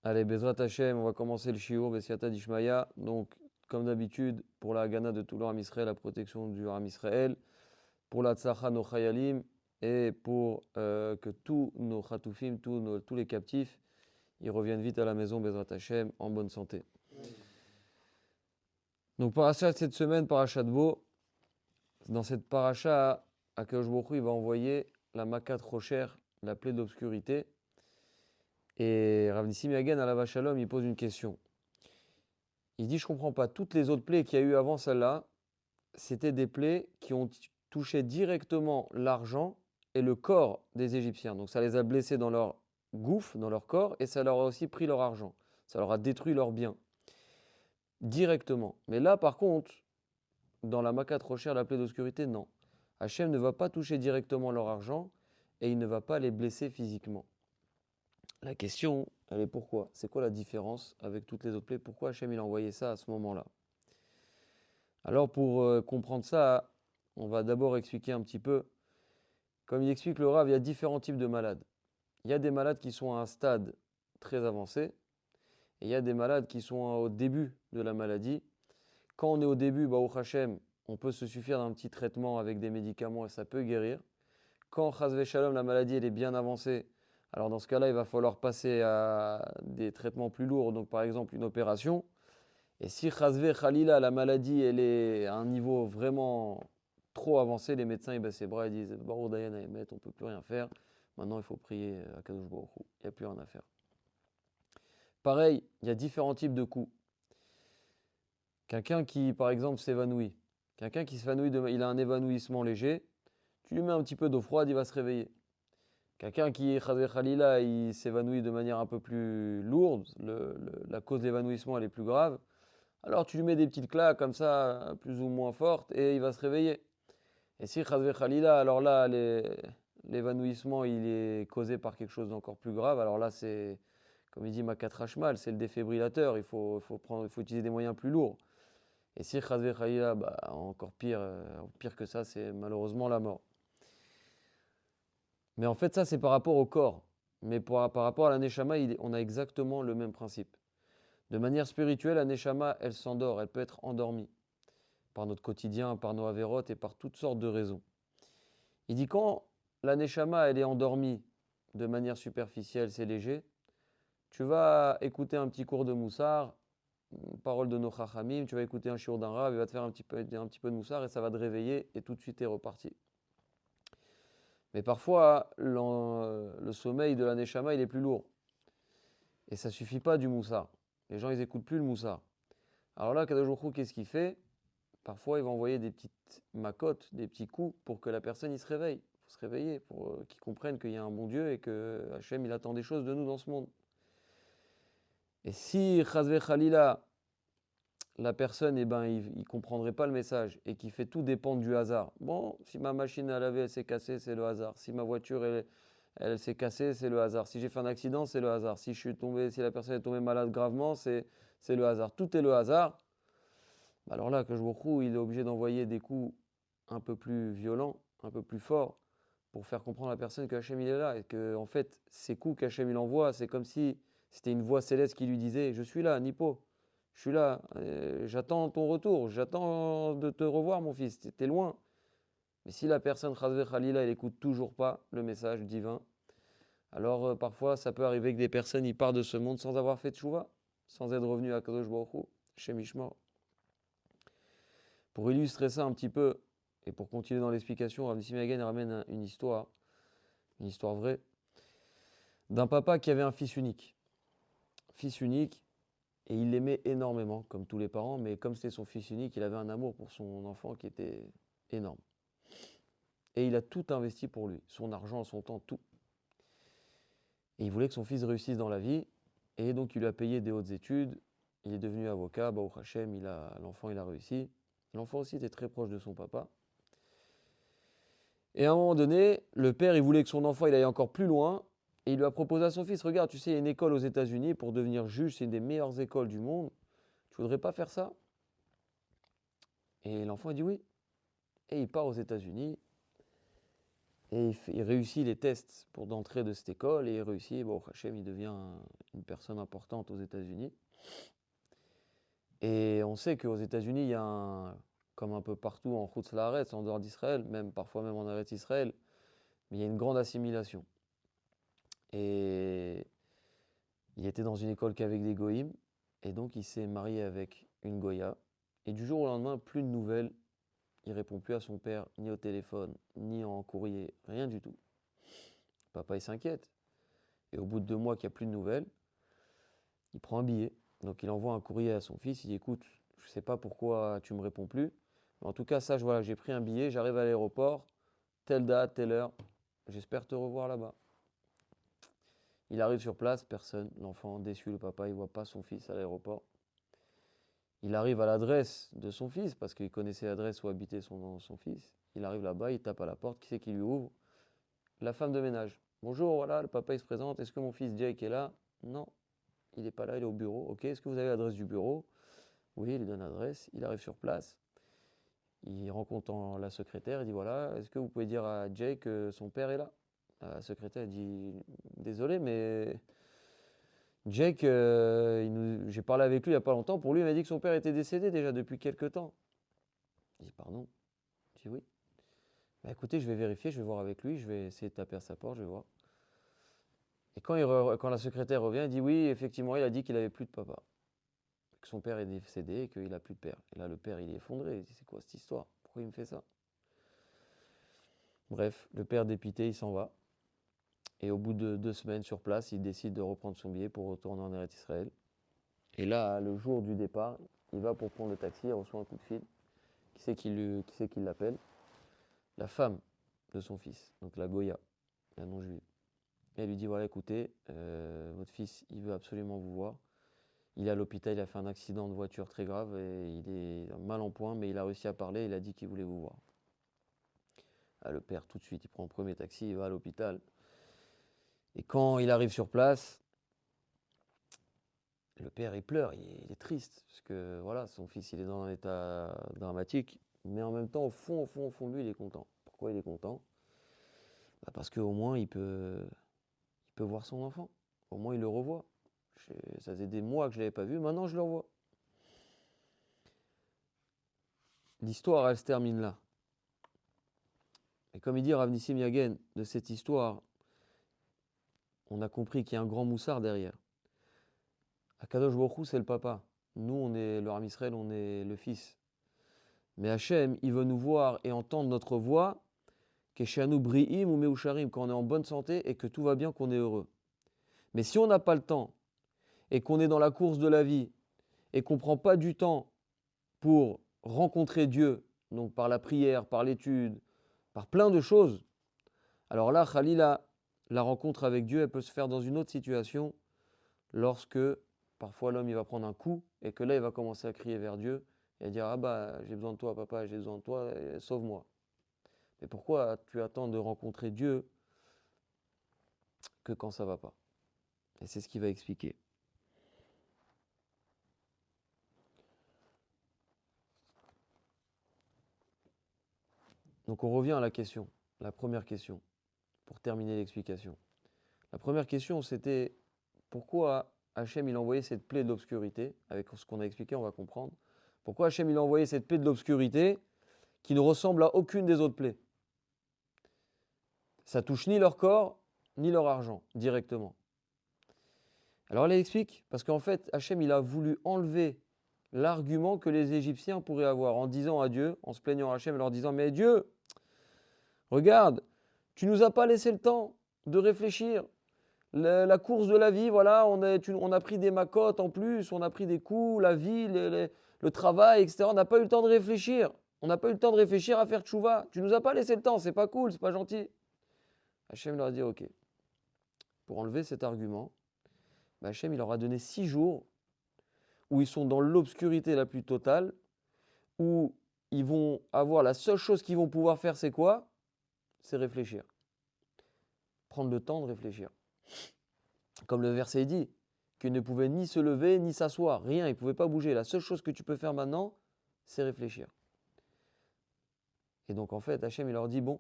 Allez, Bezrat Hashem, on va commencer le shiur, Bessiata d'Ishmaïa. Donc, comme d'habitude, pour la Hagana de tout l'Oram Israël, la protection du Oram Israël, pour la Tzacha nos Chayalim, et pour que tous nos Chatoufim, tous les captifs, ils reviennent vite à la maison, Bezrat Hashem, en bonne santé. Donc, paracha de cette semaine, paracha de Bo. Dans cette paracha, Akadosh Baruch Hu, il va envoyer la Makat Rocher, la plaie d'obscurité. Et Rav Nissim Yagen, à la Shalom, il pose une question. Il dit, je comprends pas, toutes les autres plaies qu'il y a eu avant celle-là, c'était des plaies qui ont touché directement l'argent et le corps des Égyptiens. Donc ça les a blessés dans leur gouffre, dans leur corps, et ça leur a aussi pris leur argent. Ça leur a détruit leurs biens. Directement. Mais là, par contre, dans la Makat Rocher, la plaie d'obscurité, non. Hachem ne va pas toucher directement leur argent et il ne va pas les blesser physiquement. La question, elle est pourquoi? C'est quoi la différence avec toutes les autres plaies? Pourquoi Hachem il a envoyé ça à ce moment-là? Alors pour comprendre ça, on va d'abord expliquer un petit peu. Comme il explique le Rav, il y a différents types de malades. Il y a des malades qui sont à un stade très avancé et il y a des malades qui sont au début de la maladie. Quand on est au début, Baruch Hashem, on peut se suffire d'un petit traitement avec des médicaments et ça peut guérir. Quand Chazve Shalom, la maladie elle est bien avancée, alors dans ce cas-là, il va falloir passer à des traitements plus lourds, donc par exemple une opération. Et si Chazve Khalila, la maladie, elle est à un niveau vraiment trop avancé, les médecins ils baissent les bras et disent Baruch Dayan Haemet, on ne peut plus rien faire. Maintenant, il faut prier à Kadosh Baruch Hu. Il n'y a plus rien à faire. Pareil, il y a différents types de coups. Quelqu'un qui, par exemple, s'évanouit. Quelqu'un qui s'évanouit, il a un évanouissement léger. Tu lui mets un petit peu d'eau froide, il va se réveiller. Quelqu'un qui, Chazve Khalila, il s'évanouit de manière un peu plus lourde, la cause de l'évanouissement elle est plus grave. Alors tu lui mets des petites claques comme ça, plus ou moins fortes, et il va se réveiller. Et si Chazve Khalila, alors là, l'évanouissement il est causé par quelque chose d'encore plus grave, alors là c'est, comme il dit Makat Rashmal, c'est le défibrillateur, il faut utiliser des moyens plus lourds. Et si Chazve Khalila, bah, encore pire, pire que ça, c'est malheureusement la mort. Mais en fait ça c'est par rapport au corps. Mais par rapport à la Neshama, on a exactement le même principe. De manière spirituelle, la Neshama, elle s'endort, elle peut être endormie par notre quotidien, par nos avérotes et par toutes sortes de raisons. Il dit quand la Neshama, elle est endormie de manière superficielle, c'est léger, tu vas écouter un petit cours de Moussar, parole de nos Chachamim, tu vas écouter un shiur d'un Rav, il va te faire un petit peu de Moussar et ça va te réveiller et tout de suite t'es reparti. Mais parfois, le sommeil de la Neshama, il est plus lourd. Et ça suffit pas du Moussar. Les gens, ils écoutent plus le Moussar. Alors là, Kadosh Baruch Hu, qu'est-ce qu'il fait? Parfois, il va envoyer des petites macotes, des petits coups pour que la personne il se réveille. Il faut se réveiller pour qu'il comprenne qu'il y a un bon Dieu et que Hachem il attend des choses de nous dans ce monde. Et si Chazve Khalila, la personne, eh ben, il ne comprendrait pas le message et qui fait tout dépendre du hasard. Bon, si ma machine à laver elle s'est cassée, c'est le hasard. Si ma voiture elle s'est cassée, c'est le hasard. Si j'ai fait un accident, c'est le hasard. Si je suis tombé, si la personne est tombée malade gravement, c'est le hasard. Tout est le hasard. Alors là, que je vous il est obligé d'envoyer des coups un peu plus violents, un peu plus forts, pour faire comprendre à la personne que Hachem il est là. Et que, en fait, ces coups qu'Hachem il envoie, c'est comme si c'était une voix céleste qui lui disait: Je suis là, Nippo, je suis là, j'attends ton retour, j'attends de te revoir, mon fils, t'es loin. Mais si la personne, Chazve Khalila, elle écoute toujours pas le message divin, alors parfois ça peut arriver que des personnes ils partent de ce monde sans avoir fait de tchouva, sans être revenus à Kadosh Baruch Hu, Shem Ishmor. Pour illustrer ça un petit peu, et pour continuer dans l'explication, Rav Nissim Hagen ramène une histoire vraie, d'un papa qui avait un fils unique. Fils unique, et il l'aimait énormément, comme tous les parents, mais comme c'était son fils unique, il avait un amour pour son enfant qui était énorme. Et il a tout investi pour lui, son argent, son temps, tout. Et il voulait que son fils réussisse dans la vie, et donc il lui a payé des hautes études, il est devenu avocat, Baruch Hashem, l'enfant il a réussi. L'enfant aussi était très proche de son papa. Et à un moment donné, le père, il voulait que son enfant il aille encore plus loin. Et il lui a proposé à son fils, regarde, tu sais, il y a une école aux États-Unis pour devenir juge, c'est une des meilleures écoles du monde. Tu voudrais pas faire ça? Et l'enfant, il dit oui. Et il part aux États-Unis. Et il réussit les tests pour d'entrée de cette école et il réussit. Bon, Hachem, il devient une personne importante aux États-Unis. Et on sait qu'aux États-Unis, il y a comme un peu partout en Chutz La'aretz, en dehors d'Israël, parfois même en Eretz Israël, mais il y a une grande assimilation. Et il était dans une école qu'avec des goïms, et donc il s'est marié avec une goya. Et du jour au lendemain, plus de nouvelles. Il répond plus à son père, ni au téléphone, ni en courrier, rien du tout. Papa, il s'inquiète. Et au bout de 2 mois qu'il n'y a plus de nouvelles, il prend un billet. Donc il envoie un courrier à son fils, il dit écoute, je ne sais pas pourquoi tu ne me réponds plus. Mais en tout cas, sache, voilà, j'ai pris un billet, j'arrive à l'aéroport, telle date, telle heure, j'espère te revoir là-bas. Il arrive sur place, personne, l'enfant déçu, le papa, il ne voit pas son fils à l'aéroport. Il arrive à l'adresse de son fils, parce qu'il connaissait l'adresse où habitait son fils. Il arrive là-bas, il tape à la porte, qui c'est qui lui ouvre? La femme de ménage. Bonjour, voilà, le papa il se présente, est-ce que mon fils Jake est là? Non, il n'est pas là, il est au bureau. Ok, est-ce que vous avez l'adresse du bureau? Oui, il lui donne l'adresse, il arrive sur place. Il rencontre la secrétaire, il dit voilà, est-ce que vous pouvez dire à Jake que son père est là? La secrétaire dit désolé, mais Jake, j'ai parlé avec lui il n'y a pas longtemps, pour lui il m'a dit que son père était décédé déjà depuis quelques temps. Il dit pardon? Je dis oui. Bah écoutez, je vais vérifier, je vais voir avec lui, je vais essayer de taper à sa porte, je vais voir. Et quand la secrétaire revient, il dit oui, effectivement, il a dit qu'il n'avait plus de papa. Que son père est décédé et qu'il n'a plus de père. Et là, le père, il est effondré. Il dit c'est quoi cette histoire? Pourquoi il me fait ça? Bref, le père dépité, il s'en va. Et au bout de 2 semaines sur place, il décide de reprendre son billet pour retourner en Eretz Israël. Et là, le jour du départ, il va pour prendre le taxi, il reçoit un coup de fil. Qui c'est qui l'appelle? La femme de son fils, donc la Goya, la non-juive. Et elle lui dit voilà, écoutez, votre fils, il veut absolument vous voir. Il est à l'hôpital, il a fait un accident de voiture très grave et il est mal en point, mais il a réussi à parler, il a dit qu'il voulait vous voir. Ah, le père, tout de suite, il prend le premier taxi, il va à l'hôpital. Et quand il arrive sur place, le père, il pleure, il est triste, parce que voilà, son fils, il est dans un état dramatique, mais en même temps, au fond de lui, il est content. Pourquoi il est content? Parce qu'au moins, il peut voir son enfant. Au moins, il le revoit. Ça faisait des mois que je ne l'avais pas vu, maintenant je le revois. L'histoire, elle se termine là. Et comme il dit Rav Nissim Yagen, de cette histoire, on a compris qu'il y a un grand moussard derrière. Akadosh Baruch Hu, c'est le papa. Nous, on est le Ham Israël, on est le fils. Mais Hachem, il veut nous voir et entendre notre voix, Keshanu Bri'im ou Meusharim, quand on est en bonne santé et que tout va bien, qu'on est heureux. Mais si on n'a pas le temps et qu'on est dans la course de la vie et qu'on ne prend pas du temps pour rencontrer Dieu, donc par la prière, par l'étude, par plein de choses, alors là, Khalila, la rencontre avec Dieu, elle peut se faire dans une autre situation lorsque parfois l'homme il va prendre un coup et que là il va commencer à crier vers Dieu et à dire ah bah j'ai besoin de toi papa, j'ai besoin de toi, sauve-moi. Mais pourquoi tu attends de rencontrer Dieu que quand ça va pas? Et c'est ce qu'il va expliquer. Donc on revient à la question, la première question, pour terminer l'explication. La première question c'était pourquoi Hachem il a envoyé cette plaie de l'obscurité? Avec ce qu'on a expliqué, on va comprendre. Pourquoi Hachem il a envoyé cette plaie de l'obscurité qui ne ressemble à aucune des autres plaies? Ça touche ni leur corps, ni leur argent, directement. Alors elle explique, parce qu'en fait, Hachem il a voulu enlever l'argument que les Égyptiens pourraient avoir en disant à Dieu, en se plaignant à Hachem, en leur disant mais Dieu, regarde, tu nous as pas laissé le temps de réfléchir. La course de la vie, voilà, on a pris des macotes en plus, on a pris des coups, la vie, le travail, etc. On n'a pas eu le temps de réfléchir. On n'a pas eu le temps de réfléchir à faire tchouva. Tu nous as pas laissé le temps, c'est pas cool, c'est pas gentil. Hachem leur a dit ok. Pour enlever cet argument, Hachem il leur a donné 6 jours où ils sont dans l'obscurité la plus totale, où ils vont avoir la seule chose qu'ils vont pouvoir faire, c'est quoi? C'est réfléchir. Prendre le temps de réfléchir. Comme le verset dit, qu'ils ne pouvaient ni se lever ni s'asseoir, rien, ils ne pouvaient pas bouger. La seule chose que tu peux faire maintenant, c'est réfléchir. Et donc en fait, Hachem il leur dit, bon,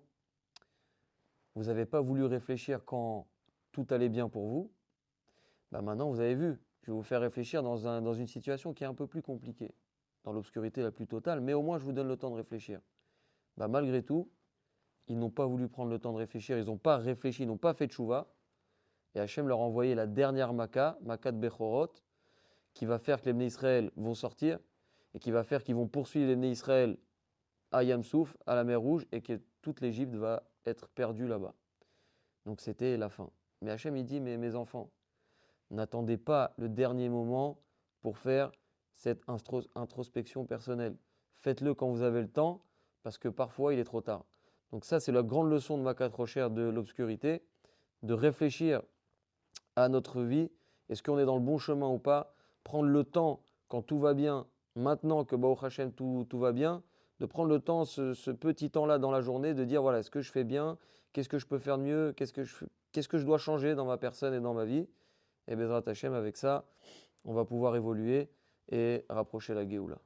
vous n'avez pas voulu réfléchir quand tout allait bien pour vous, bah maintenant vous avez vu, je vais vous faire réfléchir dans une situation qui est un peu plus compliquée, dans l'obscurité la plus totale, mais au moins je vous donne le temps de réfléchir. Bah malgré tout, ils n'ont pas voulu prendre le temps de réfléchir, ils n'ont pas réfléchi, ils n'ont pas fait de tchouva, et Hachem leur a envoyé la dernière Maka de Bechorot, qui va faire que les Bnei Israël vont sortir, et qui va faire qu'ils vont poursuivre les Bnei Israël à Yamsouf, à la mer Rouge, et que toute l'Égypte va être perdue là-bas. Donc c'était la fin. Mais Hachem il dit, mais mes enfants, n'attendez pas le dernier moment pour faire cette introspection personnelle. Faites-le quand vous avez le temps, parce que parfois il est trop tard. Donc ça, c'est la grande leçon de Makat Rocher de l'obscurité, de réfléchir à notre vie, est-ce qu'on est dans le bon chemin ou pas, prendre le temps quand tout va bien, maintenant que Baruch Hashem tout va bien, de prendre le temps, ce petit temps-là dans la journée, de dire voilà, est-ce que je fais bien, qu'est-ce que je peux faire de mieux, qu'est-ce que je dois changer dans ma personne et dans ma vie. Et Bezrat Hashem, avec ça, on va pouvoir évoluer et rapprocher la Géoula.